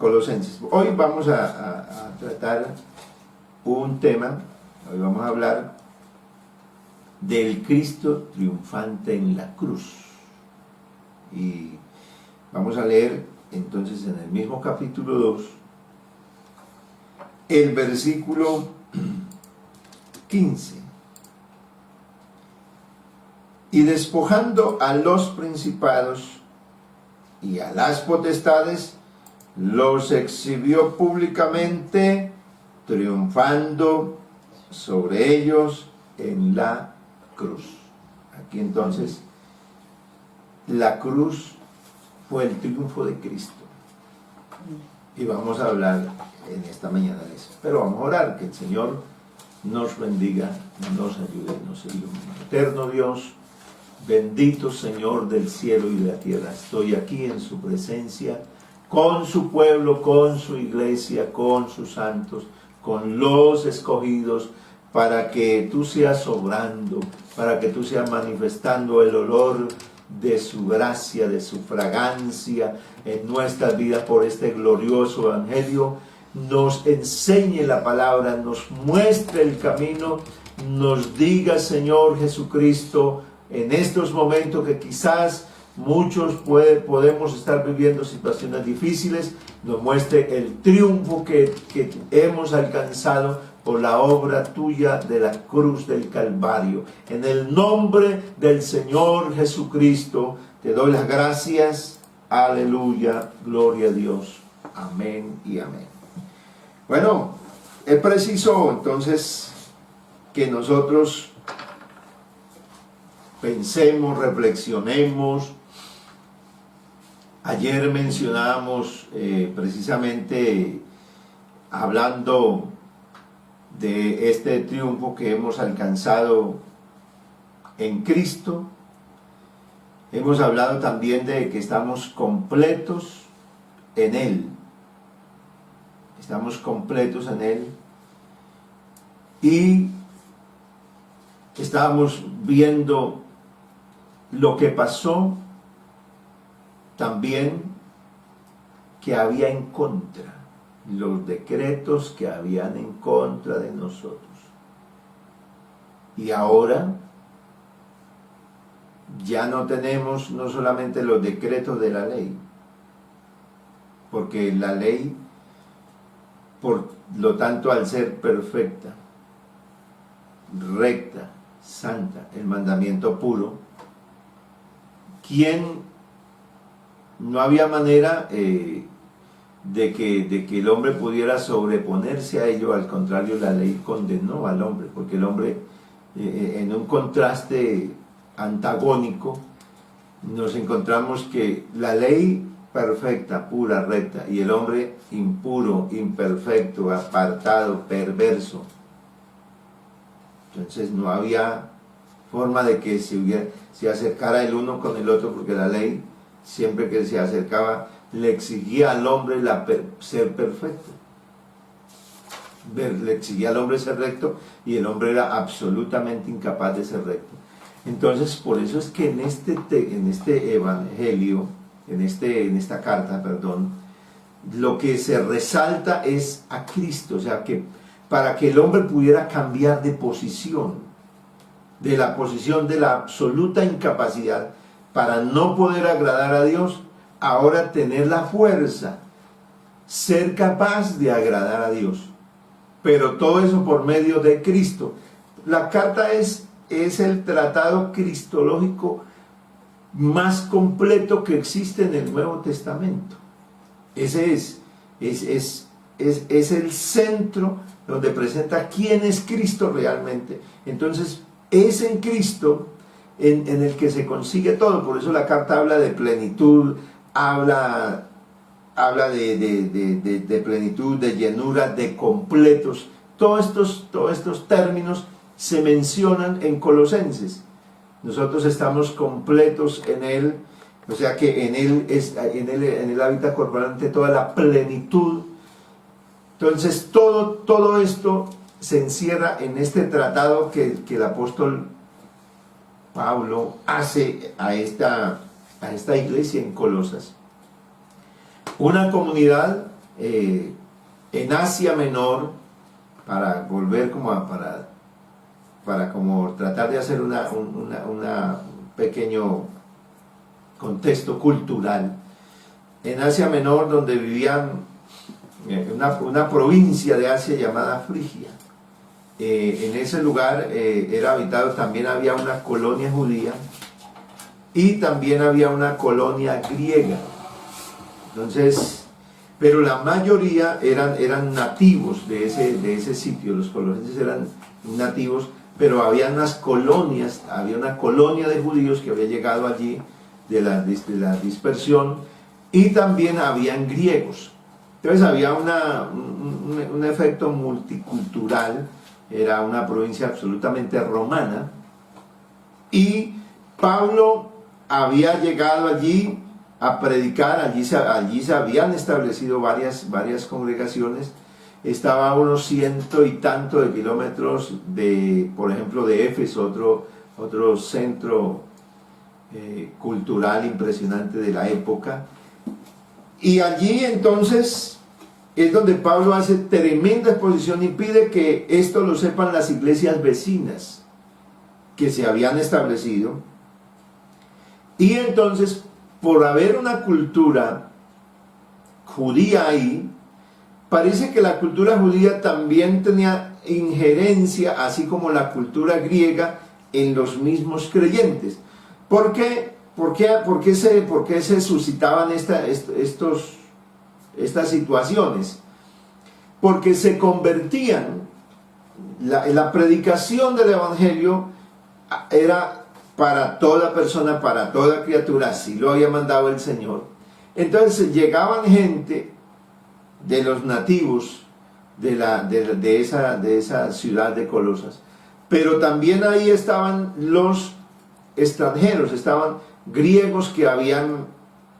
Colosenses. Hoy vamos a tratar un tema, hoy vamos a hablar del Cristo triunfante en la cruz. Y vamos a leer entonces en el mismo capítulo 2, el versículo 15. Y despojando a los principados y a las potestades, los exhibió públicamente, triunfando sobre ellos en la cruz. Aquí entonces, la cruz fue el triunfo de Cristo. Y vamos a hablar en esta mañana de eso. Pero vamos a orar, que el Señor nos bendiga, nos ayude, nos ilumine. Eterno Dios, bendito Señor del cielo y de la tierra, estoy aquí en su presencia, con su pueblo, con su iglesia, con sus santos, con los escogidos, para que tú seas obrando, para que tú seas manifestando el olor de su gracia, de su fragancia en nuestras vidas por este glorioso evangelio. Nos enseñe la palabra, nos muestre el camino, nos diga, Señor Jesucristo, en estos momentos que quizás muchos podemos estar viviendo situaciones difíciles, nos muestre el triunfo que hemos alcanzado por la obra tuya de la cruz del Calvario. En el nombre del Señor Jesucristo, te doy las gracias. Aleluya, gloria a Dios. Amén y amén. Bueno, es preciso entonces que nosotros pensemos, reflexionemos. Ayer mencionábamos precisamente hablando de este triunfo que hemos alcanzado en Cristo. Hemos hablado también de que estamos completos en Él. Estamos completos en Él. Y estábamos viendo lo que pasó también que había en contra, los decretos que habían en contra de nosotros. Y ahora ya no tenemos no solamente los decretos de la ley, porque la ley, por lo tanto, al ser perfecta, recta, santa, el mandamiento puro, no había manera de que el hombre pudiera sobreponerse a ello. Al contrario, la ley condenó al hombre, porque el hombre, en un contraste antagónico, nos encontramos que la ley perfecta, pura, recta, y el hombre impuro, imperfecto, apartado, perverso. Entonces no había forma de que se acercara el uno con el otro, porque la ley, siempre que se acercaba, le exigía al hombre ser perfecto. Le exigía al hombre ser recto, y el hombre era absolutamente incapaz de ser recto. Entonces, por eso es que en este evangelio, en esta carta, lo que se resalta es a Cristo. O sea, que para que el hombre pudiera cambiar de posición, de la posición de la absoluta incapacidad, para no poder agradar a Dios, ahora tener la fuerza, ser capaz de agradar a Dios. Pero todo eso por medio de Cristo. La carta es el tratado cristológico más completo que existe en el Nuevo Testamento. Ese es el centro donde presenta quién es Cristo realmente. Entonces, es en Cristo en el que se consigue todo. Por eso la carta habla de plenitud, habla de plenitud, de llenura, de completos. Todos estos términos se mencionan en Colosenses. Nosotros estamos completos en Él, o sea que en Él habita corporalmente toda la plenitud. Entonces todo esto se encierra en este tratado que el apóstol Pablo hace a esta iglesia en Colosas. Una comunidad en Asia Menor, para volver como para como tratar de hacer un pequeño contexto cultural. En Asia Menor, donde vivían una provincia de Asia llamada Frigia. En ese lugar era habitado, también había una colonia judía y también había una colonia griega. Entonces, pero la mayoría eran nativos de ese sitio. Los coloneses eran nativos, pero había unas colonias, había una colonia de judíos que había llegado allí de la dispersión, y también habían griegos. Entonces había un efecto multicultural. Era una provincia absolutamente romana, y Pablo había llegado allí a predicar. Allí se habían establecido varias congregaciones. Estaba a unos 100 y tanto de kilómetros por ejemplo, de Éfeso, otro centro cultural impresionante de la época. Y allí entonces es donde Pablo hace tremenda exposición y pide que esto lo sepan las iglesias vecinas que se habían establecido. Y entonces, por haber una cultura judía ahí, parece que la cultura judía también tenía injerencia, así como la cultura griega, en los mismos creyentes. ¿Por qué se suscitaban estas situaciones? Porque se convertían, la predicación del evangelio era para toda persona, para toda criatura, así lo había mandado el Señor. Entonces llegaban gente de los nativos de esa ciudad de Colosas, pero también ahí estaban los extranjeros, estaban griegos que habían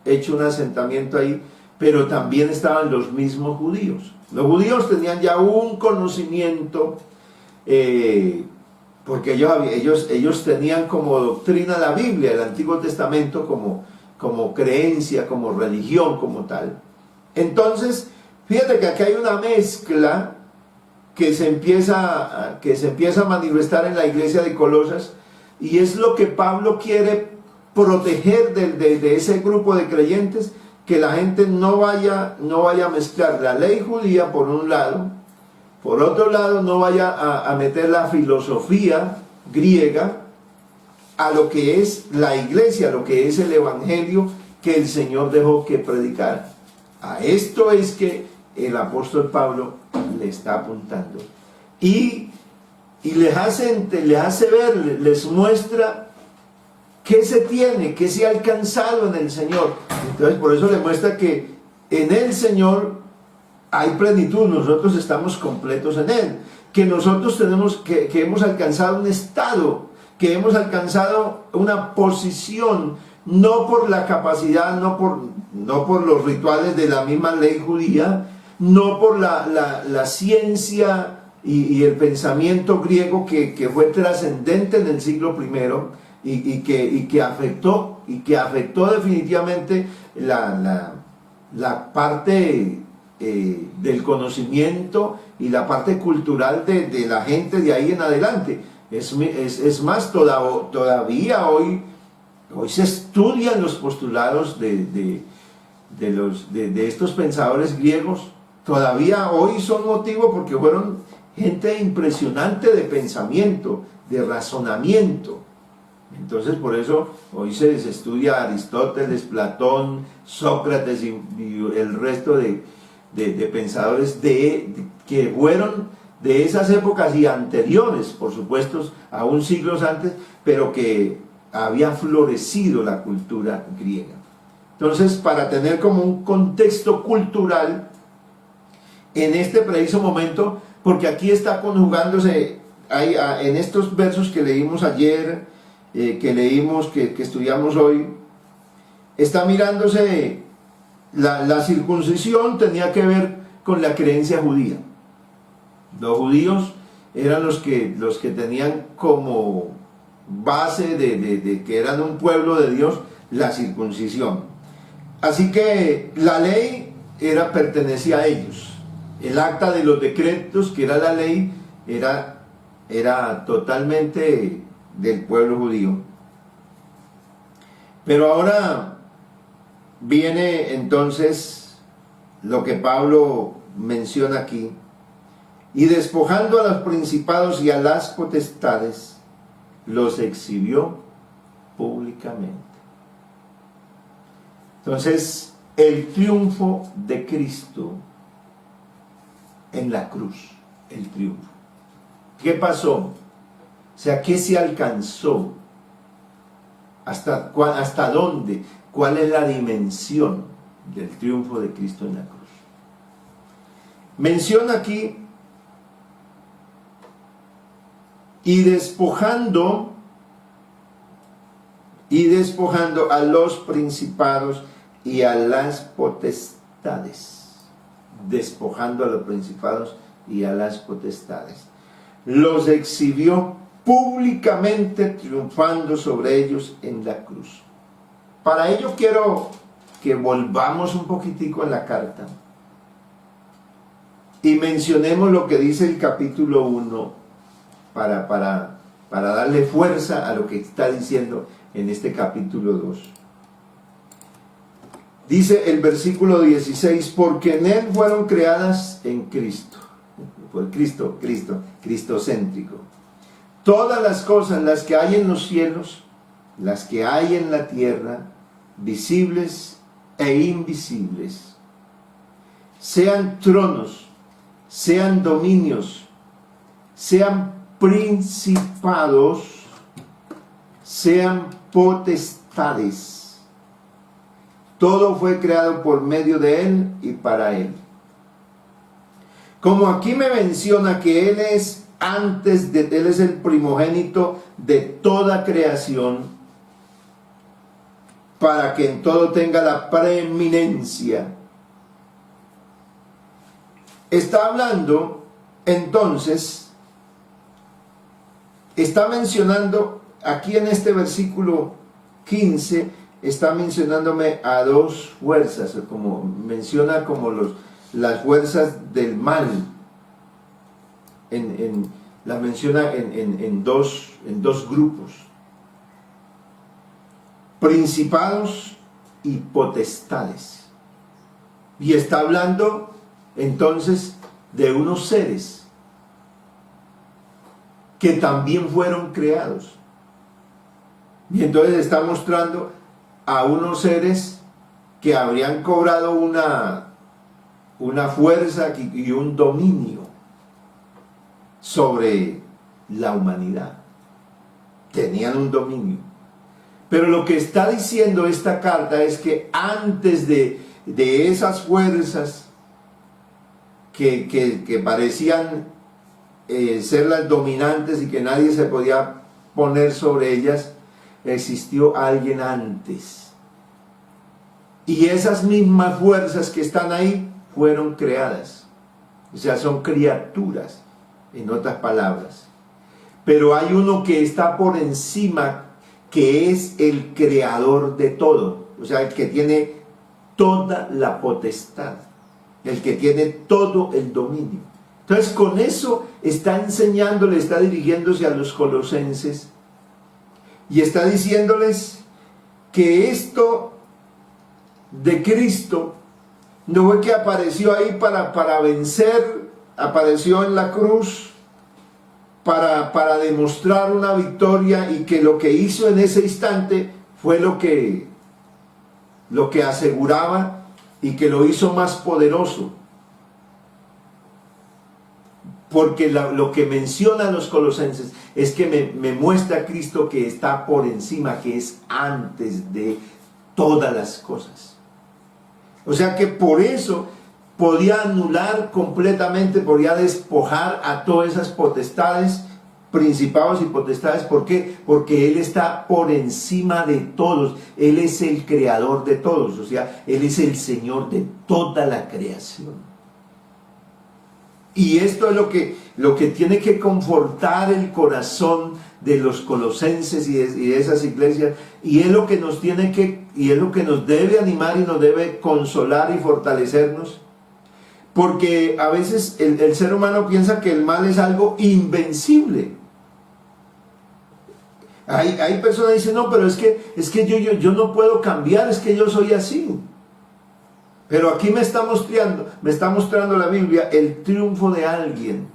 hecho un asentamiento ahí, pero también estaban los mismos judíos. Los judíos tenían ya un conocimiento, porque ellos tenían como doctrina la Biblia, el Antiguo Testamento, como creencia, como religión, como tal. Entonces, fíjate que aquí hay una mezcla que se empieza a manifestar en la iglesia de Colosas, y es lo que Pablo quiere proteger de ese grupo de creyentes, que la gente no vaya a mezclar la ley judía por un lado, por otro lado no vaya a meter la filosofía griega a lo que es la iglesia, a lo que es el evangelio que el Señor dejó que predicar. A esto es que el apóstol Pablo le está apuntando, y les hace ver, les muestra qué se tiene, qué se ha alcanzado en el Señor. Entonces por eso le muestra que en el Señor hay plenitud, nosotros estamos completos en Él, que nosotros que hemos alcanzado un estado, que hemos alcanzado una posición, no por la capacidad, no por los rituales de la misma ley judía, no por la ciencia y el pensamiento griego que fue trascendente en el siglo I, y que afectó definitivamente la parte del conocimiento y la parte cultural de la gente de ahí en adelante. Es más, todavía hoy se estudian los postulados de estos pensadores griegos. Todavía hoy son motivo, porque fueron gente impresionante de pensamiento, de razonamiento. Entonces por eso hoy se estudia Aristóteles, Platón, Sócrates y el resto de pensadores que fueron de esas épocas y anteriores, por supuesto, aún siglos antes, pero que había florecido la cultura griega. Entonces, para tener como un contexto cultural en este preciso momento, porque aquí está conjugándose en estos versos que leímos ayer, que estudiamos hoy, está mirándose la circuncisión. Tenía que ver con la creencia judía. Los judíos eran los que tenían como base de que eran un pueblo de Dios, la circuncisión. Así que la ley pertenecía a ellos. El acta de los decretos, que era la ley, era totalmente del pueblo judío. Pero ahora viene entonces lo que Pablo menciona aquí: y despojando a los principados y a las potestades, los exhibió públicamente. Entonces, el triunfo de Cristo en la cruz, el triunfo. ¿Qué pasó? O sea, ¿qué se alcanzó? ¿Hasta dónde? ¿Cuál es la dimensión del triunfo de Cristo en la cruz? Menciona aquí: y despojando a los principados y a las potestades. Despojando a los principados y a las potestades. Los exhibió públicamente, triunfando sobre ellos en la cruz. Para ello quiero que volvamos un poquitico en la carta y mencionemos lo que dice el capítulo 1 para darle fuerza a lo que está diciendo en este capítulo 2. Dice el versículo 16: porque en él fueron creadas en Cristo, por cristocéntrico, todas las cosas, las que hay en los cielos, las que hay en la tierra, visibles e invisibles, sean tronos, sean dominios, sean principados, sean potestades. Todo fue creado por medio de él y para él. Como aquí me menciona que él es él es el primogénito de toda creación, para que en todo tenga la preeminencia. Está hablando, entonces, está mencionando aquí en este versículo 15, está mencionándome a dos fuerzas, como menciona como las fuerzas del mal. La menciona en dos grupos: principados y potestades. Y está hablando entonces de unos seres que también fueron creados. Y entonces está mostrando a unos seres que habrían cobrado una fuerza y un dominio sobre la humanidad. Tenían un dominio. Pero lo que está diciendo esta carta es que antes de esas fuerzas que parecían ser las dominantes y que nadie se podía poner sobre ellas, existió alguien antes. Y esas mismas fuerzas que están ahí fueron creadas. O sea, son criaturas, en otras palabras. Pero hay uno que está por encima, que es el creador de todo. O sea, el que tiene toda la potestad, el que tiene todo el dominio. Entonces, con eso está enseñándole, está dirigiéndose a los colosenses y está diciéndoles que esto de Cristo no fue que apareció ahí para vencer, apareció en la cruz para demostrar una victoria, y que lo que hizo en ese instante fue lo que aseguraba y que lo hizo más poderoso. Porque lo que mencionan los colosenses es que me muestra a Cristo que está por encima, que es antes de todas las cosas. O sea que por eso podía anular completamente, podía despojar a todas esas potestades, principados y potestades. ¿Por qué? Porque Él está por encima de todos. Él es el creador de todos. O sea, Él es el Señor de toda la creación. Y esto es lo que tiene que confortar el corazón de los colosenses y de esas iglesias, y es lo que nos tiene que y es lo que nos debe animar y nos debe consolar y fortalecernos, porque a veces el ser humano piensa que el mal es algo invencible. Hay personas que dicen, no, pero es que yo no puedo cambiar, es que yo soy así. Pero aquí me está mostrando la Biblia el triunfo de alguien.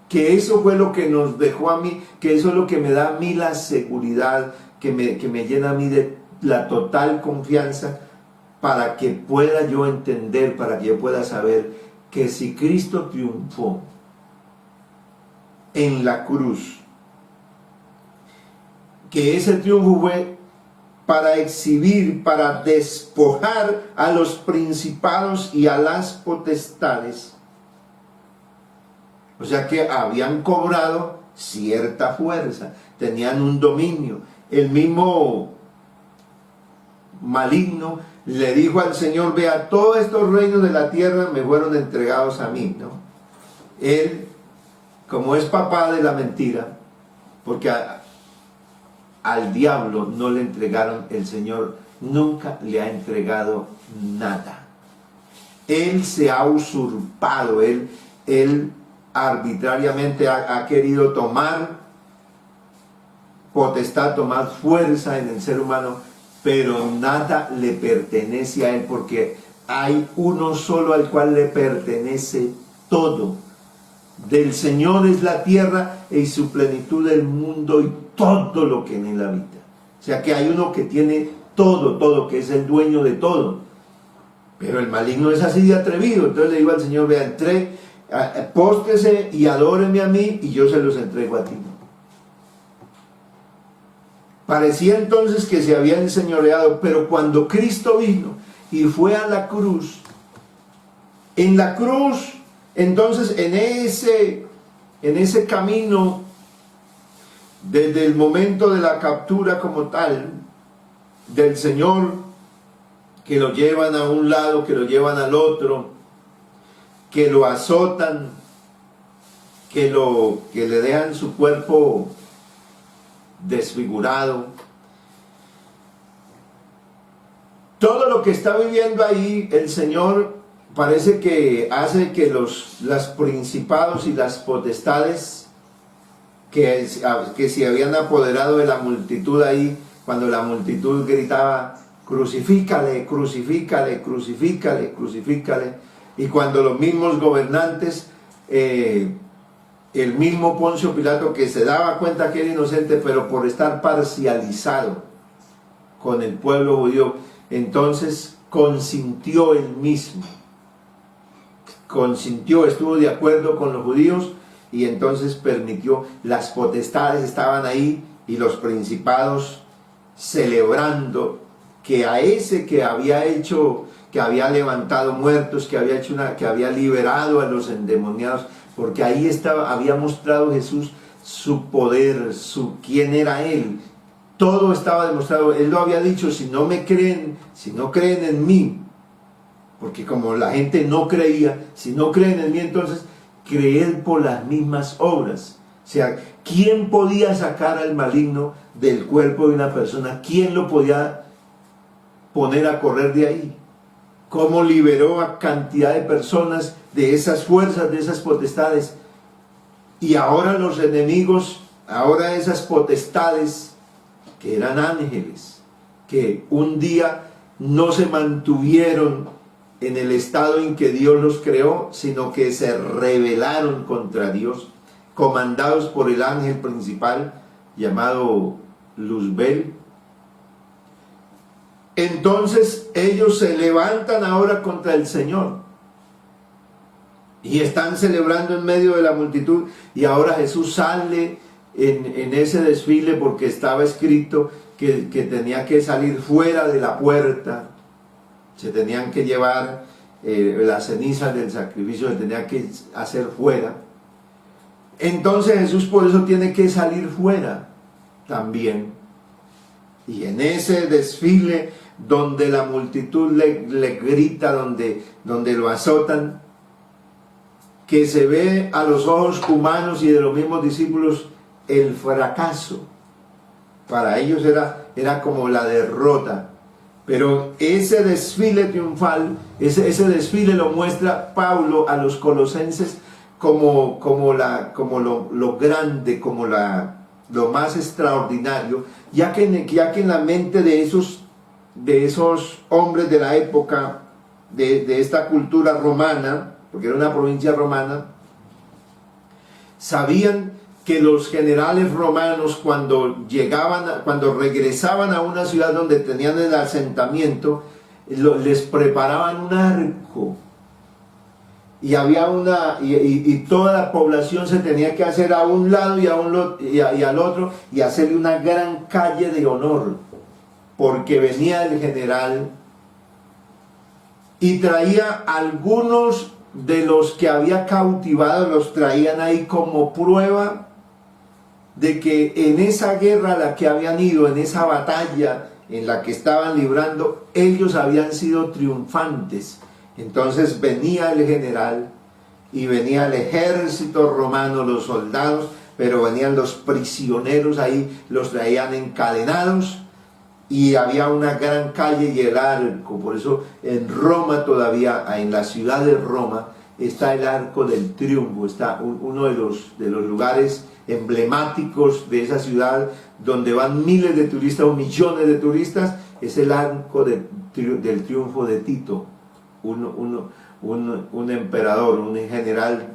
Que eso fue lo que nos dejó a mí, que eso es lo que me da a mí la seguridad, que me llena a mí de la total confianza, para que pueda yo entender, para que yo pueda saber que si Cristo triunfó en la cruz, que ese triunfo fue para exhibir, para despojar a los principados y a las potestades. O sea que habían cobrado cierta fuerza, tenían un dominio. El mismo maligno le dijo al Señor, vea, todos estos reinos de la tierra me fueron entregados a mí, ¿no? Él, como es papá de la mentira, porque al diablo no le entregaron, el Señor nunca le ha entregado nada. Él se ha usurpado, él arbitrariamente ha querido tomar potestad, tomar fuerza en el ser humano, pero nada le pertenece a él, porque hay uno solo al cual le pertenece todo. Del Señor es la tierra y su plenitud el mundo y todo lo que en él habita. O sea que hay uno que tiene todo, que es el dueño de todo. Pero el maligno es así de atrevido. Entonces le digo al Señor, vea, póstrese y adóreme a mí y yo se los entrego a ti. Parecía entonces que se habían enseñoreado, pero cuando Cristo vino y fue a la cruz, en la cruz, entonces en ese camino, desde el momento de la captura como tal, del Señor, que lo llevan a un lado, que lo llevan al otro, que lo azotan, que le dejan su cuerpo desfigurado. Todo lo que está viviendo ahí, el Señor parece que hace que los principados y las potestades que se habían apoderado de la multitud ahí, cuando la multitud gritaba, crucifícale, crucifícale, crucifícale, crucifícale, y cuando los mismos gobernantes, el mismo Poncio Pilato, que se daba cuenta que era inocente, pero por estar parcializado con el pueblo judío, entonces consintió él mismo, estuvo de acuerdo con los judíos, y entonces permitió, las potestades estaban ahí y los principados celebrando que a ese que había levantado muertos, que había liberado a los endemoniados, porque ahí había mostrado Jesús su poder, quién era él. Todo estaba demostrado. Él lo había dicho, si no creen en mí, porque como la gente no creía, si no creen en mí, entonces creed por las mismas obras. O sea, ¿quién podía sacar al maligno del cuerpo de una persona? ¿Quién lo podía poner a correr de ahí? ¿Cómo liberó a cantidad de personas de esas fuerzas, de esas potestades? Y ahora los enemigos, ahora esas potestades, que eran ángeles, que un día no se mantuvieron en el estado en que Dios los creó, sino que se rebelaron contra Dios, comandados por el ángel principal llamado Luzbel. Entonces ellos se levantan ahora contra el Señor y están celebrando en medio de la multitud, y ahora Jesús sale en ese desfile, porque estaba escrito que tenía que salir fuera de la puerta, se tenían que llevar las cenizas del sacrificio, se tenía que hacer fuera. Entonces Jesús por eso tiene que salir fuera también, y en ese desfile donde la multitud le grita, donde lo azotan, que se ve a los ojos humanos y de los mismos discípulos el fracaso. Para ellos era era como la derrota. Pero ese desfile triunfal, ese desfile lo muestra Pablo a los colosenses como lo grande, como lo más extraordinario, ya que en la mente de esos hombres de la época, de esta cultura romana, porque era una provincia romana, sabían que los generales romanos cuando regresaban a una ciudad donde tenían el asentamiento, les preparaban un arco, y había y toda la población se tenía que hacer a un lado y al otro, y hacerle una gran calle de honor, porque venía el general y traía algunos de los que había cautivado, los traían ahí como prueba de que en esa guerra a la que habían ido, en esa batalla en la que estaban librando, ellos habían sido triunfantes. Entonces venía el general y venía el ejército romano, los soldados, pero venían los prisioneros ahí, los traían encadenados, y había una gran calle y el arco. Por eso en Roma todavía, en la ciudad de Roma, está el Arco del Triunfo, está uno de los lugares emblemáticos de esa ciudad, donde van miles de turistas o millones de turistas. Es el Arco del Triunfo de Tito, un emperador, un general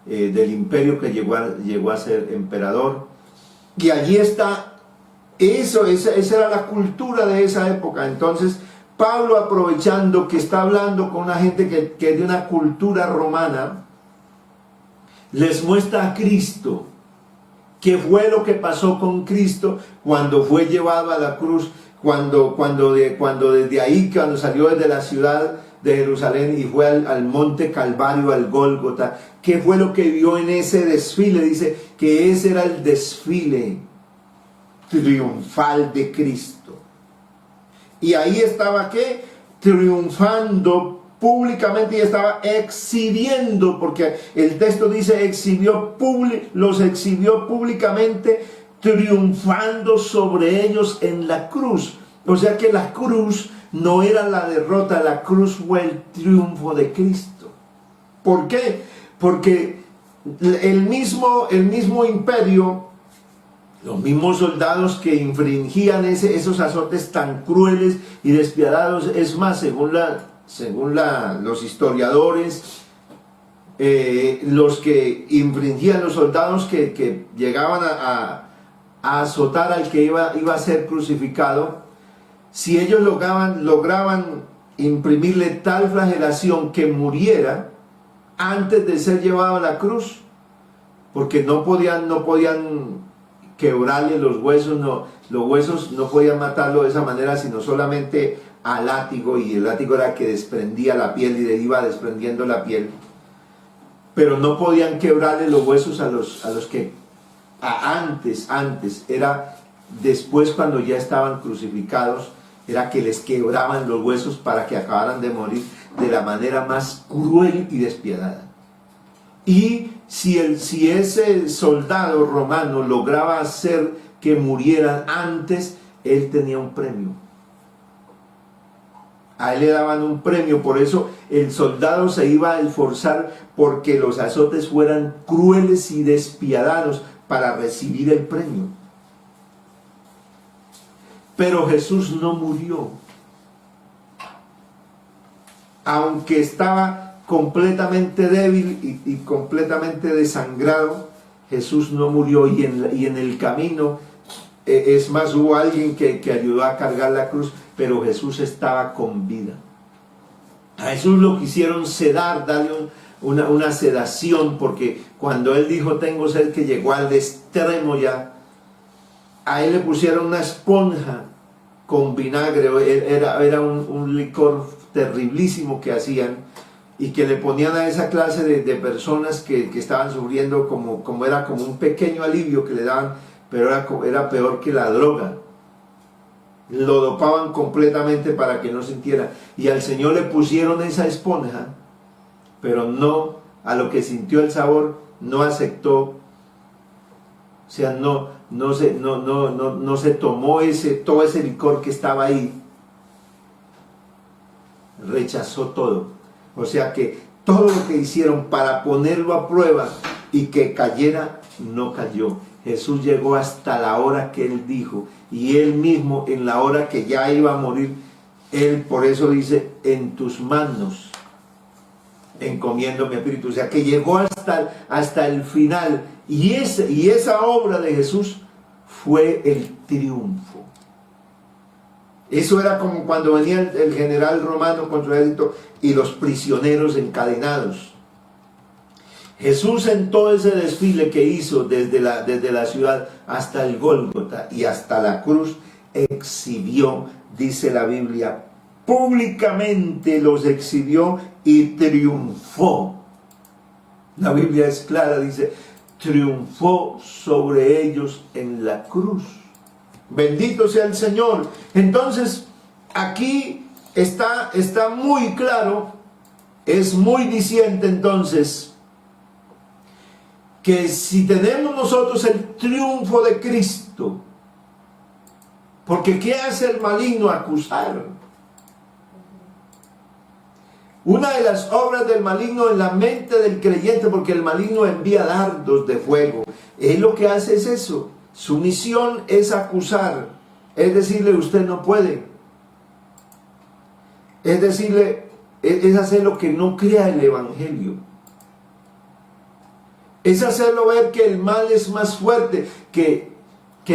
del imperio que llegó a ser emperador. Y allí está esa era la cultura de esa época. Entonces Pablo, aprovechando que está hablando con una gente que es de una cultura romana, les muestra a Cristo, qué fue lo que pasó con Cristo cuando fue llevado a la cruz, cuando desde ahí, cuando salió desde la ciudad de Jerusalén y fue al monte Calvario, al Gólgota. ¿Qué fue lo que vio en ese desfile? Dice que ese era el desfile triunfal de Cristo. Y ahí estaba, ¿qué? Triunfando públicamente, y estaba exhibiendo, porque el texto dice los exhibió públicamente, triunfando sobre ellos en la cruz. O sea que la cruz no era la derrota, la cruz fue el triunfo de Cristo. ¿Por qué? Porque el mismo imperio, los mismos soldados que infringían esos azotes tan crueles y despiadados, es más, según los historiadores, los que infringían, los soldados que llegaban a azotar al que iba a ser crucificado, si ellos lograban imprimirle tal flagelación que muriera antes de ser llevado a la cruz, porque no podían quebrarle los huesos, los huesos no podían matarlo de esa manera, sino solamente a látigo, y el látigo era que desprendía la piel y le iba desprendiendo la piel, pero no podían quebrarle los huesos a los que antes, era después, cuando ya estaban crucificados, era que les quebraban los huesos para que acabaran de morir de la manera más cruel y despiadada. Y si ese soldado romano lograba hacer que murieran antes, él tenía un premio. A él le daban un premio. Por eso el soldado se iba a esforzar porque los azotes fueran crueles y despiadados para recibir el premio. Pero Jesús no murió. Aunque estaba completamente débil y completamente desangrado, Jesús no murió, y en el camino, es más, hubo alguien que ayudó a cargar la cruz, pero Jesús estaba con vida. A Jesús lo quisieron sedar, darle una sedación, porque cuando él dijo tengo sed, que llegó al extremo ya, a él le pusieron una esponja con vinagre, era un licor terriblísimo que hacían, y que le ponían a esa clase de personas que estaban sufriendo, como era como un pequeño alivio que le daban, pero era peor que la droga. Lo dopaban completamente para que no sintiera, y al Señor le pusieron esa esponja, pero no, a lo que sintió el sabor, no aceptó, o sea, no se tomó todo ese licor que estaba ahí. Rechazó todo. O sea que todo lo que hicieron para ponerlo a prueba y que cayera, no cayó. Jesús llegó hasta la hora que él dijo, y él mismo en la hora que ya iba a morir, él por eso dice, en tus manos encomiendo mi espíritu. O sea que llegó hasta el final, y esa obra de Jesús fue el triunfo. Eso era como cuando venía el general romano con su ejército y los prisioneros encadenados. Jesús, en todo ese desfile que hizo desde la ciudad hasta el Gólgota y hasta la cruz, exhibió, dice la Biblia, públicamente los exhibió y triunfó. La Biblia es clara, dice, triunfó sobre ellos en la cruz. Bendito sea el Señor. Entonces, aquí está muy claro, es muy diciente entonces, que si tenemos nosotros el triunfo de Cristo, porque ¿qué hace el maligno? Acusar. Una de las obras del maligno en la mente del creyente, porque el maligno envía dardos de fuego, él lo que hace es eso. Su misión es acusar, es decirle, usted no puede. Es decirle, es hacer lo que no crea el Evangelio. Es hacerlo ver que el mal es más fuerte, que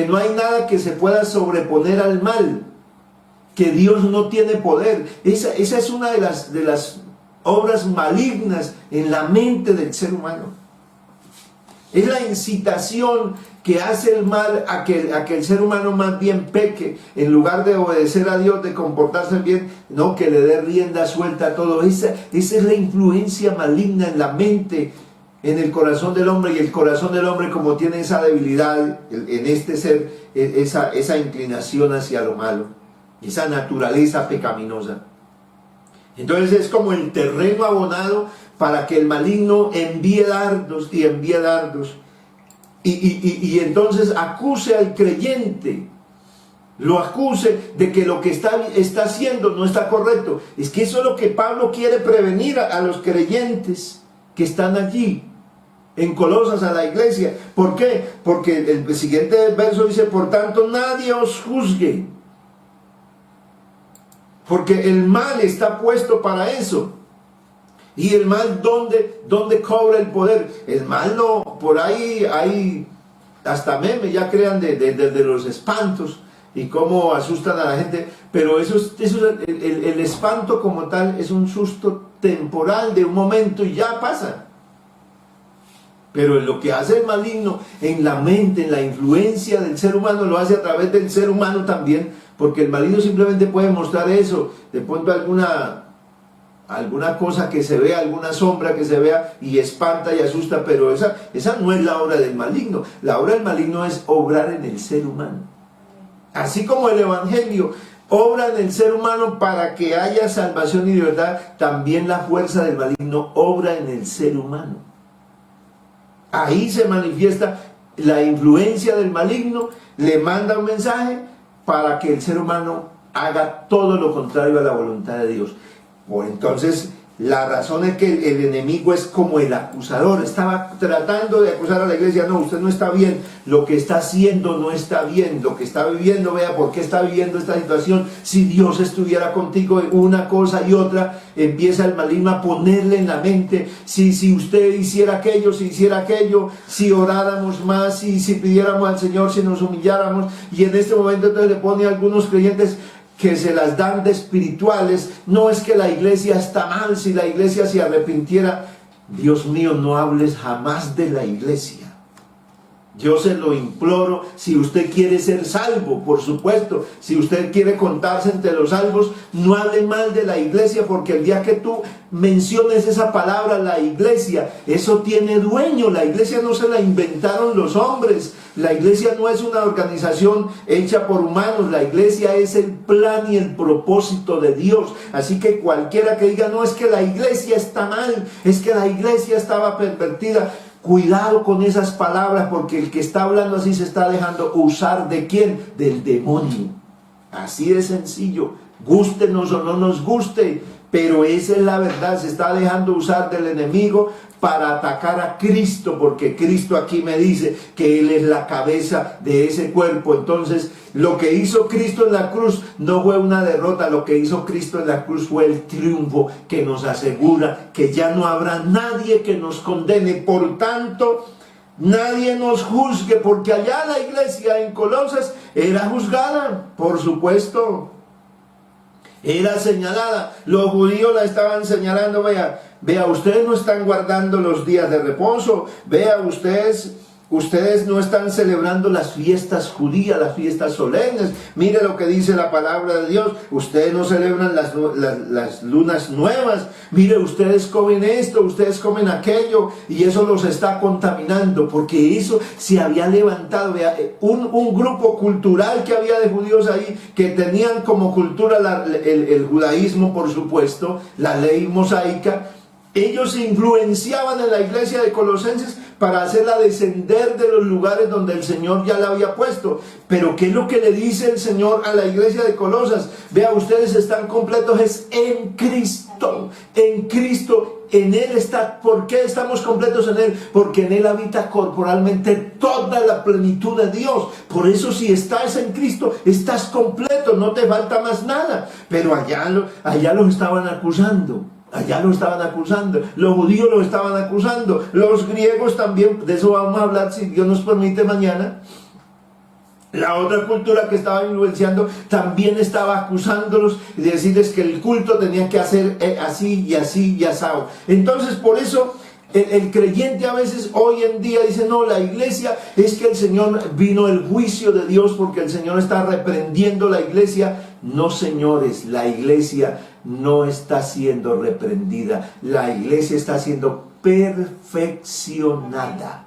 no hay nada que se pueda sobreponer al mal, que Dios no tiene poder. Esa es una de las obras malignas en la mente del ser humano. Es la incitación que hace el mal a que el ser humano más bien peque, en lugar de obedecer a Dios, de comportarse bien, no, que le dé rienda suelta a todo. Esa es la influencia maligna en la mente, en el corazón del hombre, y el corazón del hombre, como tiene esa debilidad en este ser, esa inclinación hacia lo malo, esa naturaleza pecaminosa. Entonces es como el terreno abonado para que el maligno envíe dardos y envíe dardos, y entonces acuse al creyente, lo acuse de que lo que está haciendo no está correcto. Es que eso es lo que Pablo quiere prevenir a los creyentes que están allí en Colosas, a la iglesia. ¿Por qué? Porque el siguiente verso dice, por tanto nadie os juzgue, porque el mal está puesto para eso. Y el mal, ¿dónde cobra el poder? El mal no, por ahí hay hasta memes, ya crean de los espantos y cómo asustan a la gente, pero el espanto como tal es un susto temporal de un momento y ya pasa. Pero lo que hace el maligno en la mente, en la influencia del ser humano, lo hace a través del ser humano también, porque el maligno simplemente puede mostrar eso, de pronto alguna cosa que se vea, alguna sombra que se vea y espanta y asusta, pero esa no es la obra del maligno. La obra del maligno es obrar en el ser humano. Así como el Evangelio obra en el ser humano para que haya salvación y libertad, también la fuerza del maligno obra en el ser humano. Ahí se manifiesta la influencia del maligno, le manda un mensaje para que el ser humano haga todo lo contrario a la voluntad de Dios. Entonces, la razón es que el enemigo es como el acusador. Estaba tratando de acusar a la iglesia. No, usted no está bien. Lo que está haciendo no está bien. Lo que está viviendo, vea por qué está viviendo esta situación. Si Dios estuviera contigo, una cosa y otra, empieza el maligno a ponerle en la mente. Si usted hiciera aquello, si oráramos más, si pidiéramos al Señor, si nos humilláramos. Y en este momento entonces le pone a algunos creyentes que se las dan de espirituales. No es que la iglesia está mal, si la iglesia se arrepintiera. Dios mío, no hables jamás de la iglesia. Yo se lo imploro, si usted quiere ser salvo, por supuesto, si usted quiere contarse entre los salvos, no hable mal de la iglesia, porque el día que tú menciones esa palabra, la iglesia, eso tiene dueño. La iglesia no se la inventaron los hombres. La iglesia no es una organización hecha por humanos. La iglesia es el plan y el propósito de Dios. Así que cualquiera que diga, no, es que la iglesia está mal, es que la iglesia estaba pervertida, Cuidado con esas palabras, porque el que está hablando así se está dejando usar ¿de quién? Del demonio. Así de sencillo. Gústenos o no nos guste, pero esa es la verdad. Se está dejando usar del enemigo para atacar a Cristo, porque Cristo aquí me dice que Él es la cabeza de ese cuerpo. Entonces, lo que hizo Cristo en la cruz no fue una derrota, lo que hizo Cristo en la cruz fue el triunfo que nos asegura que ya no habrá nadie que nos condene. Por tanto, nadie nos juzgue, porque allá la iglesia en Colosas era juzgada, por supuesto. Era señalada, los judíos la estaban señalando. Vea, ustedes no están guardando los días de reposo, vea, ustedes no están celebrando las fiestas judías, las fiestas solemnes. Mire lo que dice la palabra de Dios, ustedes no celebran las lunas nuevas. Mire, ustedes comen esto, ustedes comen aquello, y eso los está contaminando, porque eso se había levantado. Vea, un grupo cultural que había de judíos ahí, que tenían como cultura el judaísmo, por supuesto, la ley mosaica. Ellos influenciaban en la iglesia de Colosenses para hacerla descender de los lugares donde el Señor ya la había puesto. Pero ¿qué es lo que le dice el Señor a la iglesia de Colosas? Vea, ustedes están completos es en Cristo. En Cristo, en Él está. ¿Por qué estamos completos en Él? Porque en Él habita corporalmente toda la plenitud de Dios. Por eso, si estás en Cristo, estás completo, no te falta más nada. Pero allá los estaban acusando. Allá lo estaban acusando, los judíos lo estaban acusando, los griegos también. De eso vamos a hablar, si Dios nos permite, mañana. La otra cultura que estaba influenciando también estaba acusándolos y decirles que el culto tenía que hacer así y así y asado. Entonces, por eso el creyente a veces hoy en día dice: no, la iglesia, es que el Señor vino el juicio de Dios porque el Señor está reprendiendo la iglesia. No, señores, la iglesia no está siendo reprendida, la iglesia está siendo perfeccionada.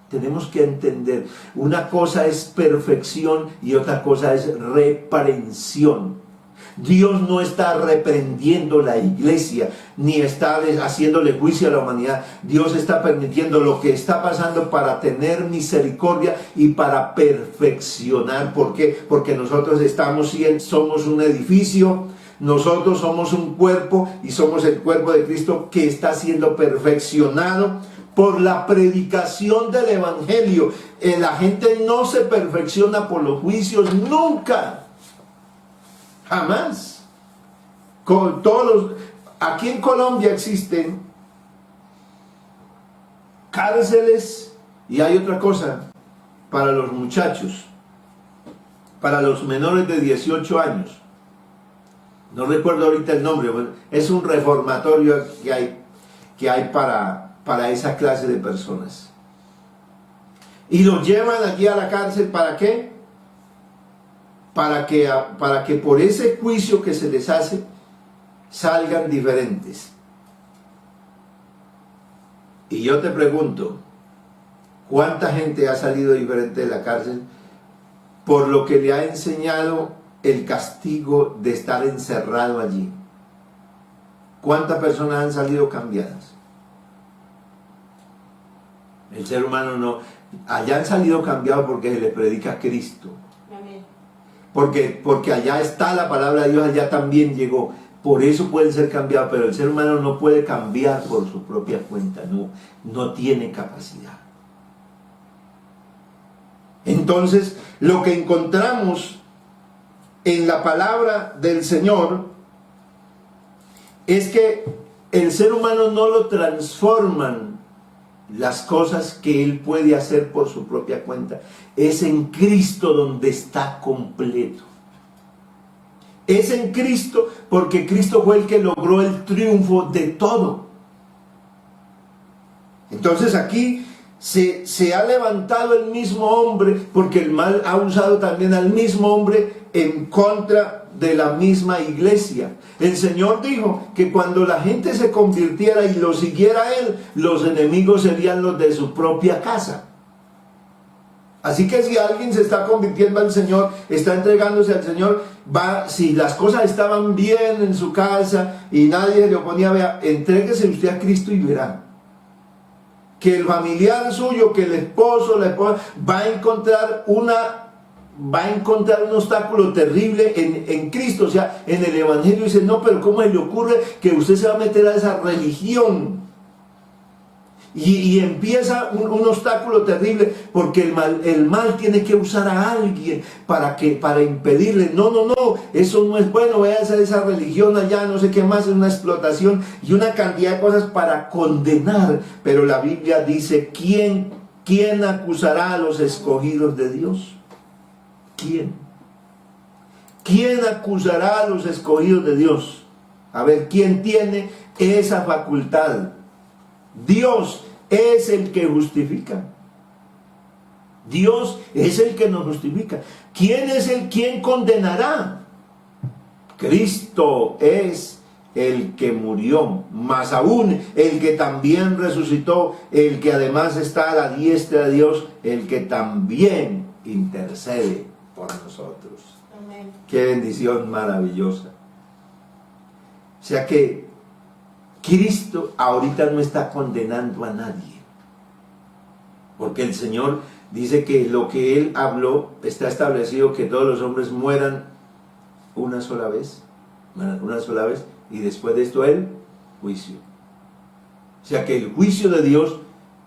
Tenemos que entender, una cosa es perfección y otra cosa es reprensión. Dios no está reprendiendo la iglesia, ni está haciéndole juicio a la humanidad. Dios está permitiendo lo que está pasando para tener misericordia y para perfeccionar. ¿Por qué? Porque nosotros somos un edificio, nosotros somos un cuerpo y somos el cuerpo de Cristo que está siendo perfeccionado por la predicación del evangelio. La gente no se perfecciona por los juicios, nunca. Jamás. Aquí en Colombia existen cárceles, y hay otra cosa para los muchachos, para los menores de 18 años. No recuerdo ahorita el nombre, es un reformatorio que hay para esa clase de personas. Y los llevan allí a la cárcel, ¿para qué? Para que por ese juicio que se les hace salgan diferentes. Y yo te pregunto, ¿cuánta gente ha salido diferente de la cárcel por lo que le ha enseñado el castigo de estar encerrado allí? ¿Cuántas personas han salido cambiadas? El ser humano no. Allá han salido cambiados porque se les predica a Cristo. Porque allá está la palabra de Dios, allá también llegó. Por eso pueden ser cambiados, pero el ser humano no puede cambiar por su propia cuenta, no tiene capacidad. Entonces, lo que encontramos en la palabra del Señor es que el ser humano no lo transforman las cosas que él puede hacer por su propia cuenta. Es en Cristo donde está completo. Es en Cristo, porque Cristo fue el que logró el triunfo de todo. Entonces aquí se ha levantado el mismo hombre, porque el mal ha usado también al mismo hombre en contra de la misma iglesia. El Señor dijo que cuando la gente se convirtiera y lo siguiera a Él, los enemigos serían los de su propia casa. Así que si alguien se está convirtiendo al Señor, está entregándose al Señor, si las cosas estaban bien en su casa y nadie le oponía, vea, entréguese usted a Cristo y verá. que el familiar suyo, que el esposo, la esposa, va a encontrar un obstáculo terrible en Cristo, o sea, en el Evangelio. Dice, no, pero ¿cómo se le ocurre que usted se va a meter a esa religión? Y empieza un obstáculo terrible, porque el mal tiene que usar a alguien para impedirle. No, eso no es bueno, vaya a hacer esa religión allá, no sé qué más, es una explotación y una cantidad de cosas para condenar. Pero la Biblia dice, ¿quién acusará a los escogidos de Dios? ¿Quién? ¿Quién acusará a los escogidos de Dios? A ver, ¿quién tiene esa facultad? Dios es el que justifica. Dios es el que nos justifica. ¿Quién condenará? Cristo es el que murió, más aún el que también resucitó, el que además está a la diestra de Dios, el que también intercede por nosotros. Amén. Qué bendición maravillosa. O sea que Cristo ahorita no está condenando a nadie, porque el Señor dice que lo que Él habló está establecido, que todos los hombres mueran una sola vez, y después de esto el juicio. O sea que el juicio de Dios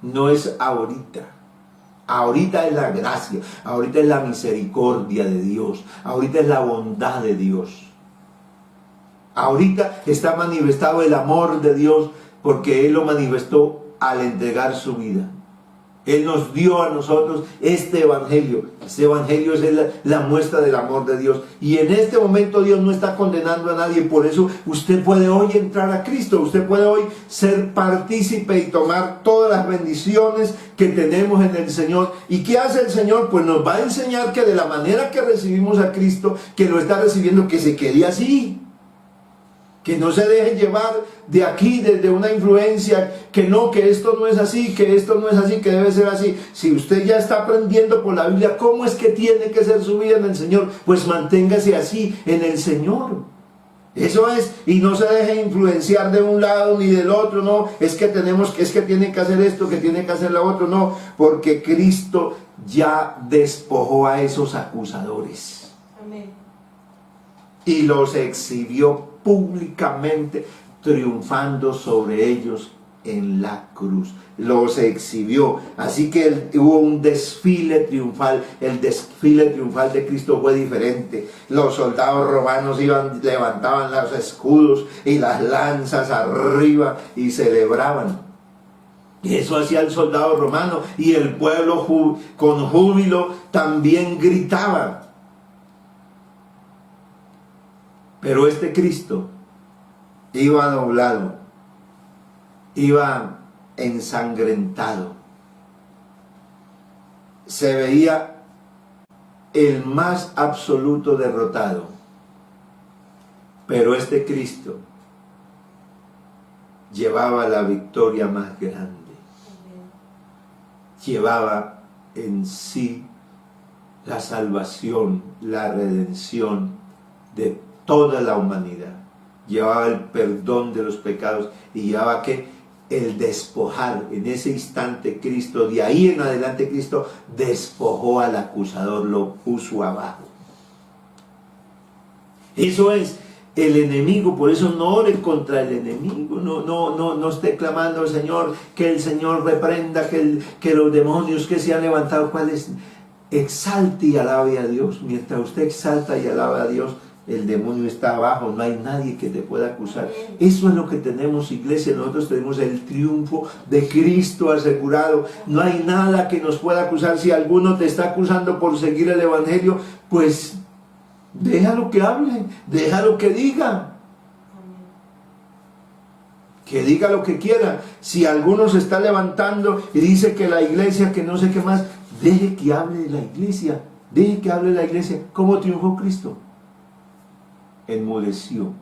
no es ahorita. Ahorita es la gracia, ahorita es la misericordia de Dios, ahorita es la bondad de Dios. Ahorita está manifestado el amor de Dios, porque Él lo manifestó al entregar su vida. Él nos dio a nosotros este Evangelio. Este Evangelio es la muestra del amor de Dios. Y en este momento Dios no está condenando a nadie. Por eso usted puede hoy entrar a Cristo. Usted puede hoy ser partícipe y tomar todas las bendiciones que tenemos en el Señor. ¿Y qué hace el Señor? Pues nos va a enseñar que de la manera que recibimos a Cristo, que lo está recibiendo, que se quede así. Que no se deje llevar de aquí, desde una influencia, que esto no es así, que esto no es así, que debe ser así. Si usted ya está aprendiendo por la Biblia cómo es que tiene que ser su vida en el Señor, pues manténgase así en el Señor. Eso es, y no se deje influenciar de un lado ni del otro, no, es que tiene que hacer esto, que tiene que hacer lo otro, no, porque Cristo ya despojó a esos acusadores. Amén. Y los exhibió públicamente, triunfando sobre ellos en la cruz. Los exhibió. Así que hubo un desfile triunfal. El desfile triunfal de Cristo fue diferente. Los soldados romanos levantaban los escudos y las lanzas arriba y celebraban. Eso hacía el soldado romano, y el pueblo con júbilo también gritaba. Pero este Cristo iba doblado, iba ensangrentado. Se veía el más absoluto derrotado. Pero este Cristo llevaba la victoria más grande. Llevaba en sí la salvación, la redención de toda la humanidad. Llevaba el perdón de los pecados y llevaba el despojar. En ese instante Cristo, de ahí en adelante Cristo despojó al acusador, lo puso abajo. Eso es el enemigo. Por eso no ore contra el enemigo, no esté clamando al Señor, que el Señor reprenda, que los demonios que se han levantado, ¿cuáles? Exalte y alabe a Dios. Mientras usted exalta y alaba a Dios, el demonio está abajo, no hay nadie que te pueda acusar. Eso es lo que tenemos, iglesia. Nosotros tenemos el triunfo de Cristo asegurado. No hay nada que nos pueda acusar. Si alguno te está acusando por seguir el Evangelio, pues déjalo que hable, déjalo que diga. Que diga lo que quiera. Si alguno se está levantando y dice que la iglesia, que no sé qué más, deje que hable de la iglesia. Deje que hable de la iglesia. ¿Cómo triunfó Cristo? Enmudeció,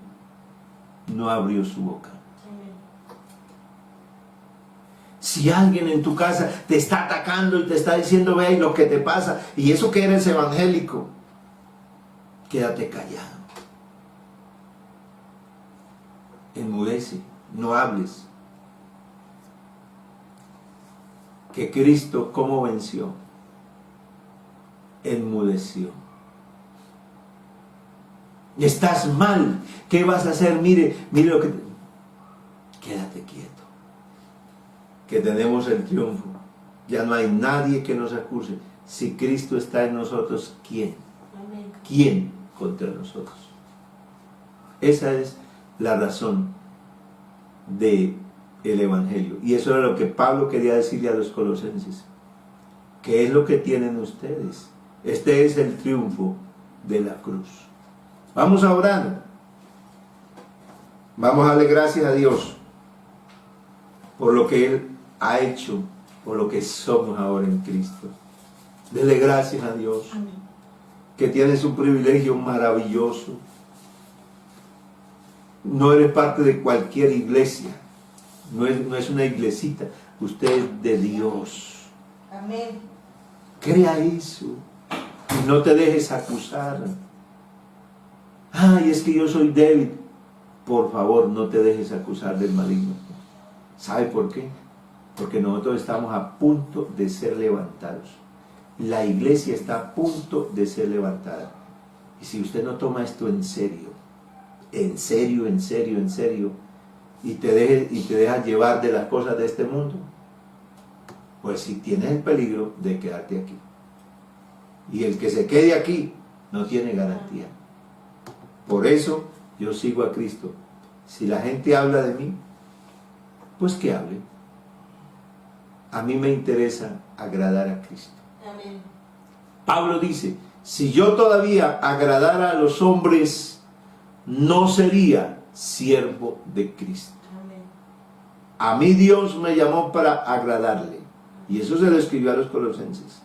no abrió su boca. Si alguien en tu casa te está atacando y te está diciendo, ve lo que te pasa, y eso que eres evangélico, quédate callado. Enmudece, no hables. que Cristo, ¿cómo venció? Enmudeció. Estás mal, ¿qué vas a hacer? Mire lo que... Quédate quieto, que tenemos el triunfo. Ya no hay nadie que nos acuse. Si Cristo está en nosotros, ¿quién? Amén. ¿Quién contra nosotros? Esa es la razón del Evangelio. Y eso era lo que Pablo quería decirle a los colosenses. ¿Qué es lo que tienen ustedes? Este es el triunfo de la cruz. Vamos a orar. Vamos a darle gracias a Dios por lo que Él ha hecho, por lo que somos ahora en Cristo. Dele gracias a Dios. Amén. Que tienes un privilegio maravilloso. No eres parte de cualquier iglesia. No es una iglesita. Usted es de Dios. Amén. Crea eso. Y no te dejes acusar. Ay, es que yo soy débil. Por favor, no te dejes acusar del maligno. ¿Sabe por qué? Porque nosotros estamos a punto de ser levantados. La iglesia está a punto de ser levantada. Y si usted no toma esto en serio, y te dejas llevar de las cosas de este mundo, pues si tienes el peligro de quedarte aquí. Y el que se quede aquí no tiene garantía. Por eso yo sigo a Cristo. Si la gente habla de mí, pues que hable. A mí me interesa agradar a Cristo. Amén. Pablo dice, si yo todavía agradara a los hombres, no sería siervo de Cristo. Amén. A mí Dios me llamó para agradarle. Y eso se lo escribió a los colosenses.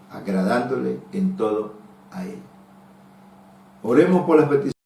Agradándole en todo a Él. Oremos por las peticiones.